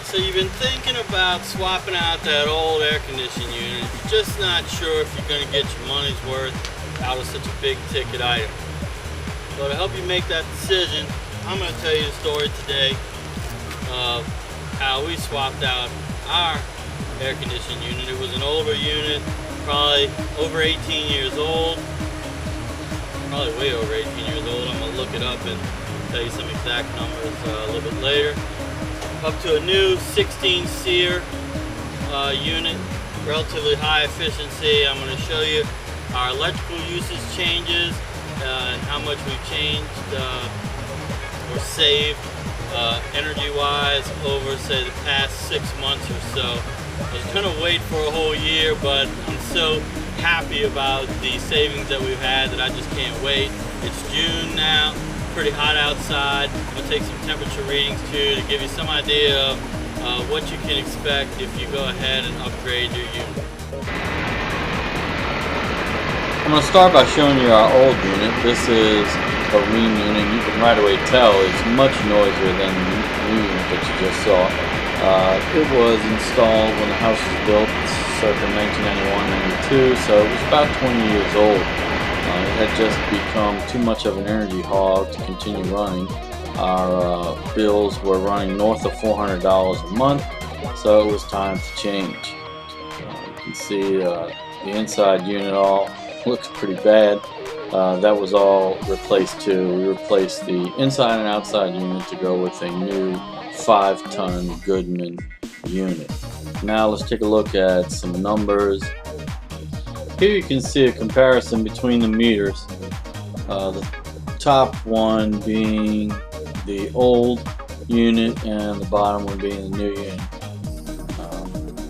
So you've been thinking about swapping out that old air conditioning unit. You're just not sure if you're going to get your money's worth out of such a big ticket item. So to help you make that decision, I'm going to tell you the story today of how we swapped out our air conditioning unit. It was an older unit, probably over 18 years old. Probably way over 18 years old. I'm going to look it up and tell you some exact numbers a little bit later. Up to a new 16 SEER unit, relatively high efficiency. I'm going to show you our electrical usage changes and how much we've changed or saved energy-wise over, say, the past 6 months or so. I was going to wait for a whole year, but I'm so happy about the savings that we've had that I just can't wait. It's June now. Pretty hot outside. I'm going to take some temperature readings too to give you some idea of what you can expect if you go ahead and upgrade your unit. I'm going to start by showing you our old unit. This is a Ream unit. You can right away tell it's much noisier than the new unit that you just saw. It was installed when the house was built circa 1991-92, so it was about 20 years old. It had just become too much of an energy hog to continue running. Our bills were running north of $400 a month, so it was time to change. You can see the inside unit all looks pretty bad. That was all replaced too. We replaced the inside and outside unit to go with a new 5-ton Goodman unit. Now let's take a look at some numbers. Here you can see a comparison between the meters. The top one being the old unit and the bottom one being the new unit.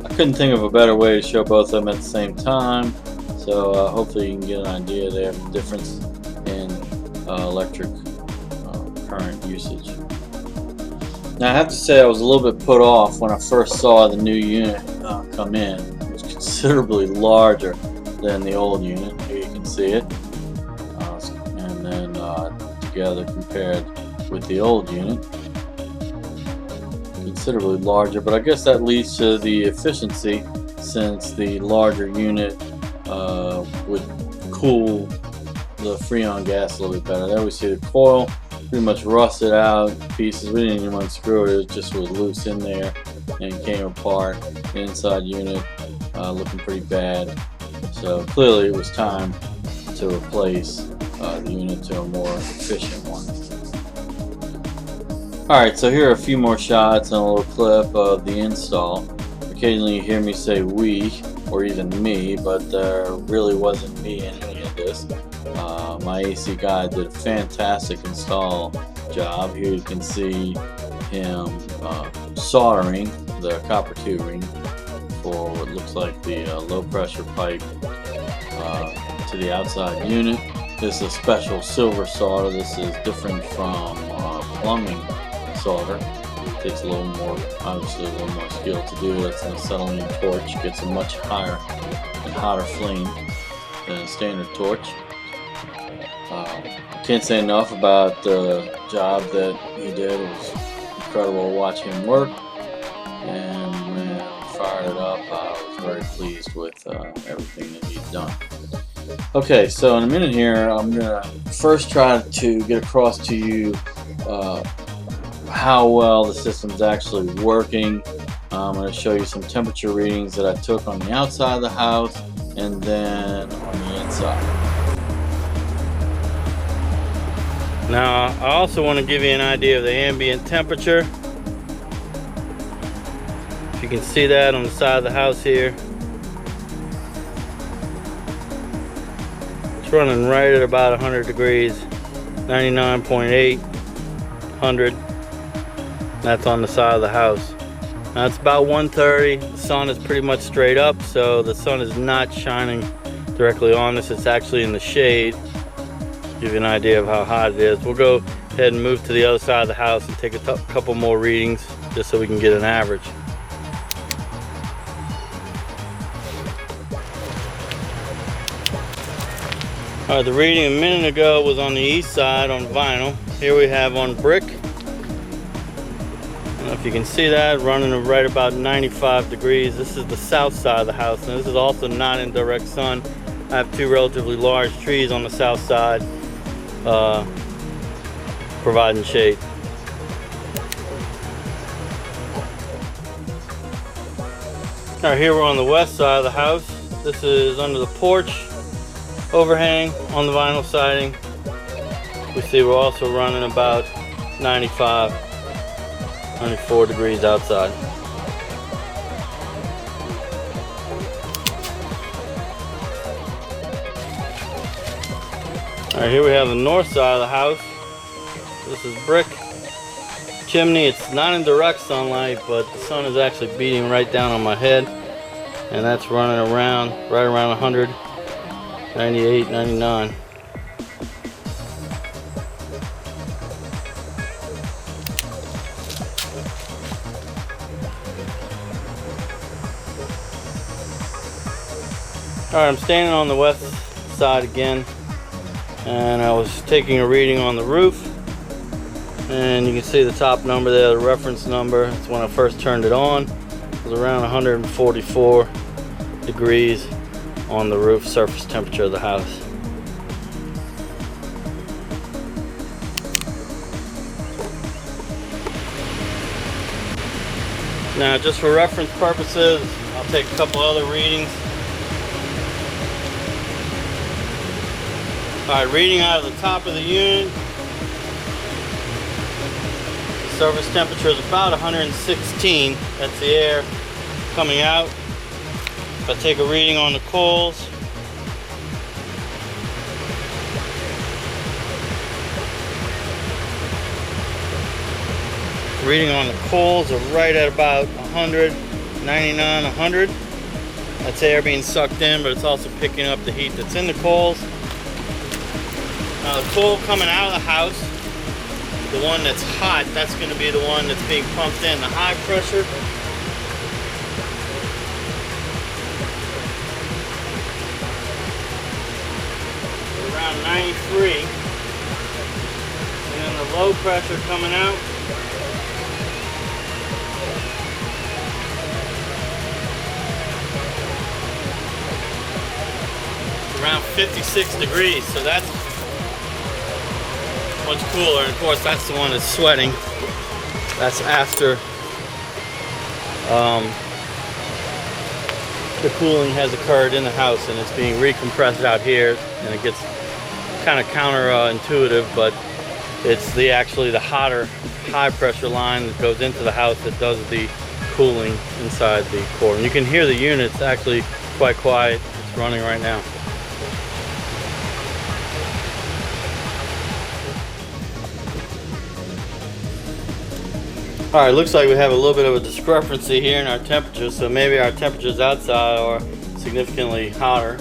I couldn't think of a better way to show both of them at the same time, so hopefully you can get an idea there of the difference in electric current usage. Now I have to say I was a little bit put off when I first saw the new unit come in. It was considerably larger than the old unit. Here you can see it, and then together compared with the old unit, considerably larger, but I guess that leads to the efficiency, since the larger unit would cool the Freon gas a little bit better. There we see the coil pretty much rusted out pieces. We didn't even unscrew it, it just was loose in there and came apart. The inside unit looking pretty bad. So clearly it was time to replace the unit to a more efficient one. Alright, so here are a few more shots and a little clip of the install. Occasionally you hear me say we, or even me, but there really wasn't me in any of this. My AC guy did a fantastic install job. Here you can see him soldering the copper tubing for what looks like the low pressure pipe to the outside unit. This is a special silver solder. This is different from plumbing solder. It takes a little more, obviously a little more skill to do. That's an acetylene torch. Gets a much higher and hotter flame than a standard torch. Can't say enough about the job that he did. It was incredible to watch him work, and when we fired it up, I was very pleased with everything that he'd done. Okay, so in a minute here, I'm going to first try to get across to you how well the system's actually working. I'm going to show you some temperature readings that I took on the outside of the house and then on the inside. Now I also want to give you an idea of the ambient temperature. If you can see that on the side of the house here, it's running right at about 100 degrees, 99.8, 100. That's on the side of the house. Now it's about 1:30. The sun is pretty much straight up, so the sun is not shining directly on us. It's actually in the shade. Give you an idea of how hot it is. We'll go ahead and move to the other side of the house and take a couple more readings just so we can get an average. Alright, the reading a minute ago was on the east side on vinyl. Here we have on brick. I don't know if you can see that, running right about 95 degrees. This is the south side of the house, and this is also not in direct sun. I have two relatively large trees on the south side providing shade. All right, here we're on the west side of the house. This is under the porch overhang on the vinyl siding. We see we're also running about 95, 94 degrees outside. All right, here we have the north side of the house. This is brick chimney. It's not in direct sunlight, but the sun is actually beating right down on my head, and that's running around right around 100, 98, 99. All right, I'm standing on the west side again, and I was taking a reading on the roof. And you can see the top number there, the reference number. It's when I first turned it on. It was around 144 degrees on the roof surface temperature of the house. Now, just for reference purposes, I'll take a couple other readings. All right, reading out of the top of the unit. Surface temperature is about 116. That's the air coming out. If I take a reading on the coils, reading on the coils are right at about 100, 99, 100. That's air being sucked in, but it's also picking up the heat that's in the coils. Now the coil coming out of the house, the one that's hot, that's going to be the one that's being pumped in, the high pressure. Around 93. And then the low pressure coming out. Around 56 degrees, so that's much cooler, and of course that's the one that's sweating. That's after the cooling has occurred in the house and it's being recompressed out here, and it gets kind of counterintuitive, but it's actually the hotter high pressure line that goes into the house that does the cooling inside the core. And you can hear the unit. It's actually quite quiet. It's running right now. Alright, looks like we have a little bit of a discrepancy here in our temperatures, so maybe our temperatures outside are significantly hotter.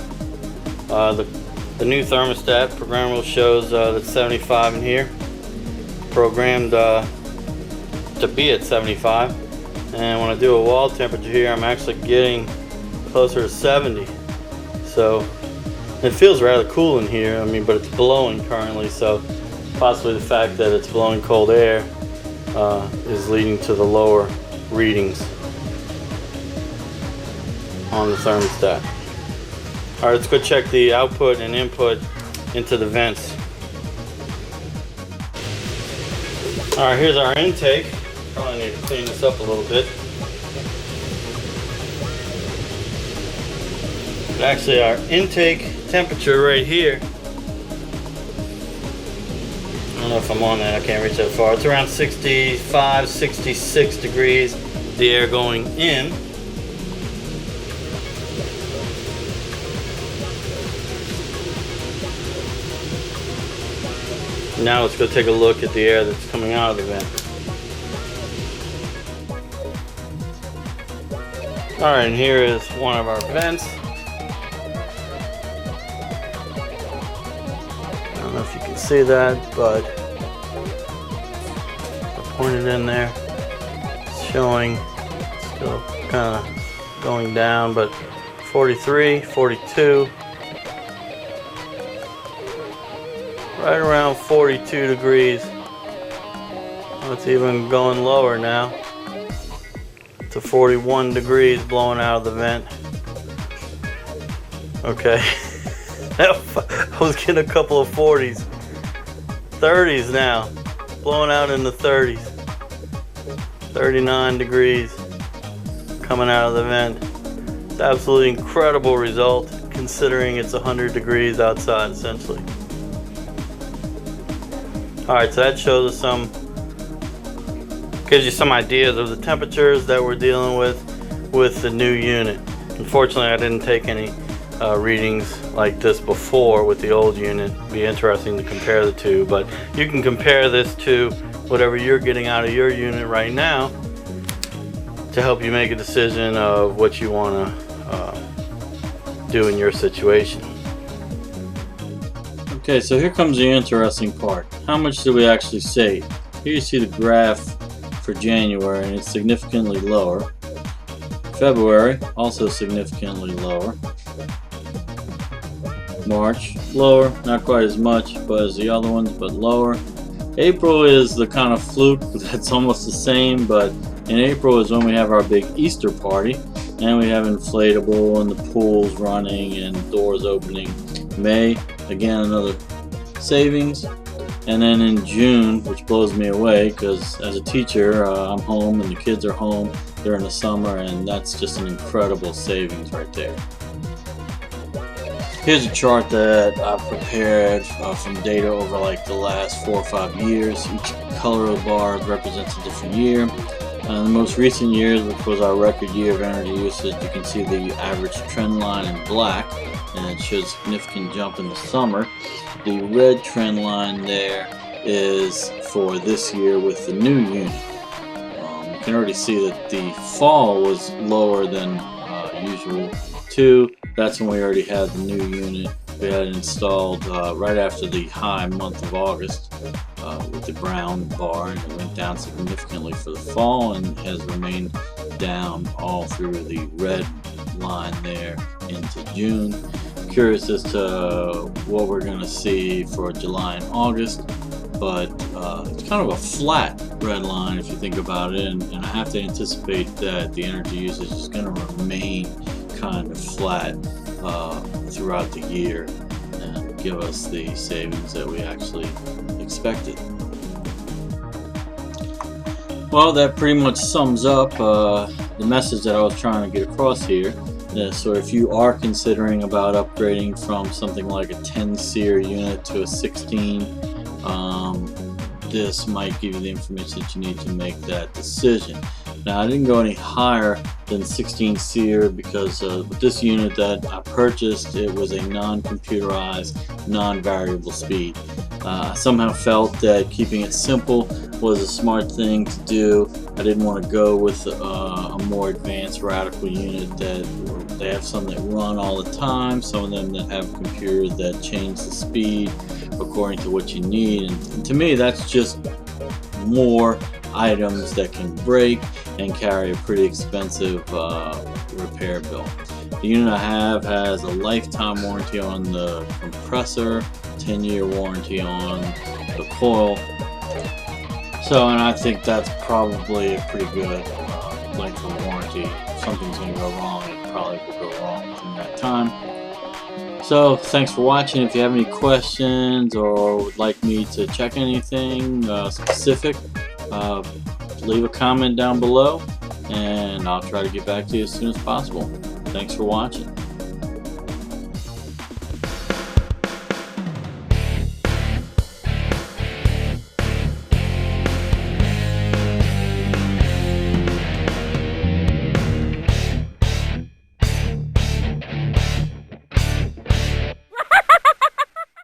The new thermostat programmable shows that's 75 in here, programmed to be at 75, and when I do a wall temperature here, I'm actually getting closer to 70. So it feels rather cool in here, but it's blowing currently, so possibly the fact that it's blowing cold air is leading to the lower readings on the thermostat. All right, let's go check the output and input into the vents. All right, here's our intake. Probably need to clean this up a little bit. But actually, our intake temperature right here, I don't know if I'm on that, I can't reach that far. It's around 65, 66 degrees, the air going in. Now let's go take a look at the air that's coming out of the vent. Alright, and here is one of our vents. I don't know if you can see that, but I pointed in there. It's showing, still kind of going down, but 43, 42. Right around 42 degrees. It's even going lower now. to 41 degrees blowing out of the vent. Okay. I was getting a couple of 40s. 30s now. Blowing out in the 30s. 39 degrees coming out of the vent. It's absolutely incredible result considering it's 100 degrees outside essentially. Alright, so that shows us gives you some ideas of the temperatures that we're dealing with the new unit. Unfortunately, I didn't take any readings like this before with the old unit. It'd be interesting to compare the two, but you can compare this to whatever you're getting out of your unit right now to help you make a decision of what you want to do in your situation. Okay, so here comes the interesting part. How much do we actually save? Here you see the graph for January, and it's significantly lower. February, also significantly lower. March, lower, not quite as much but as the other ones, but lower. April is the kind of fluke that's almost the same, but in April is when we have our big Easter party, and we have inflatable and the pools running and doors opening. May, again, another savings. And then in June, which blows me away because as a teacher, I'm home and the kids are home during the summer, and that's just an incredible savings right there. Here's a chart that I've prepared from data over like the last 4 or 5 years. Each color of the bars represents a different year. The most recent years, which was our record year of energy usage, you can see the average trend line in black, and it shows a significant jump in the summer. The red trend line there is for this year with the new unit. You can already see that the fall was lower than usual too. That's when we already had the new unit. We had it installed right after the high month of August with the brown bar, and it went down significantly for the fall and has remained down all through the red line there into June. Curious as to what we're going to see for July and August, but it's kind of a flat red line if you think about it, and I have to anticipate that the energy usage is going to remain kind of flat throughout the year and give us the savings that we actually expected. Well, that pretty much sums up the message that I was trying to get across here. So if you are considering about upgrading from something like a 10 SEER unit to a 16, this might give you the information that you need to make that decision. Now, I didn't go any higher than 16 SEER because with this unit that I purchased, it was a non-computerized, non-variable speed. I somehow felt that keeping it simple was a smart thing to do. I didn't want to go with a more advanced radical unit that they have some that run all the time, some of them that have computers that change the speed according to what you need, and to me that's just more items that can break and carry a pretty expensive repair bill. The unit I have has a lifetime warranty on the compressor, 10-year warranty on the coil. So, and I think that's probably a pretty good length of warranty. If something's going to go wrong, it probably will go wrong within that time. So, thanks for watching. If you have any questions or would like me to check anything specific, leave a comment down below and I'll try to get back to you as soon as possible. Thanks for watching.